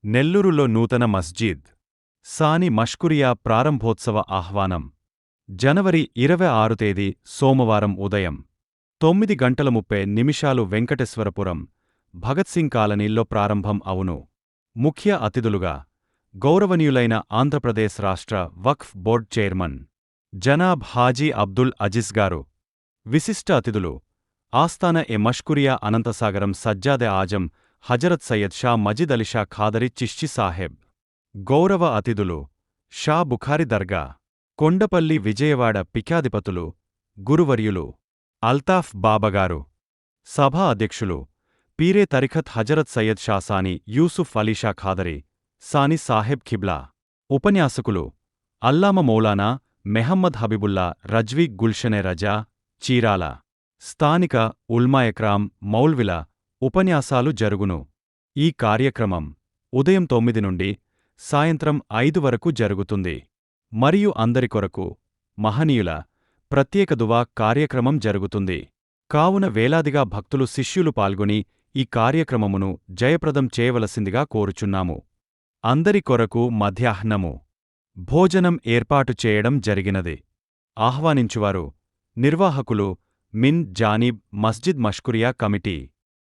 నెల్లూరులో నూతన మస్జిద్ సాని మష్కురియా ప్రారంభోత్సవ ఆహ్వానం. జనవరి 26 తేదీ సోమవారం ఉదయం 9:30 వెంకటేశ్వరపురం, భగత్సింగ్ కాలనీల్లో ప్రారంభం అవును. ముఖ్య అతిథులుగా గౌరవనీయులైన ఆంధ్రప్రదేశ్ రాష్ట్ర వక్ఫ్ బోర్డ్ చైర్మన్ జనాబ్ హాజీ అబ్దుల్ అజీజ్ గారు. విశిష్ట అతిథులు ఆస్థాన మష్కురియా అనంతసాగరం సజ్జాదె ఆజం హజరత్ సయ్యద్ షా మజిద్ అలీషా ఖాదరి చిష్చి సాహెబ్. గౌరవ అతిథులు షా బుఖారి దర్గా, కొండపల్లి విజయవాడ పిఖ్యాధిపతులు గురువర్యులు అల్తాఫ్ బాబాగారు. సభా అధ్యక్షులు పీరే తరిఖత్ హజరత్ సయ్యద్ షా సాని యూసుఫ్ అలీషా ఖాదరి సాని సాహెబ్ ఖిబ్లా. ఉపన్యాసకులు అల్లామ మౌలానా మెహమ్మద్ హబీబుల్లా రజ్వీ గుల్షనే రజా, చీరాల. స్థానిక ఉల్మాయక్రామ్ మౌల్విల ఉపన్యాసాలు జరుగును. ఈ కార్యక్రమం ఉదయం 9 నుండి సాయంత్రం 5 వరకు జరుగుతుంది. మరియు అందరి కొరకు మహనీయుల ప్రత్యేక దువా కార్యక్రమం జరుగుతుంది. కావున వేలాదిగా భక్తులు శిష్యులు పాల్గొని ఈ కార్యక్రమమును జయప్రదం చేయవలసిందిగా కోరుచున్నాము. అందరి కొరకు మధ్యాహ్నము భోజనం ఏర్పాటు చేయడం జరిగినది. ఆహ్వానించువారు నిర్వాహకులు మిన్ జానీబ్ మస్జిద్ మష్కురియా కమిటీ.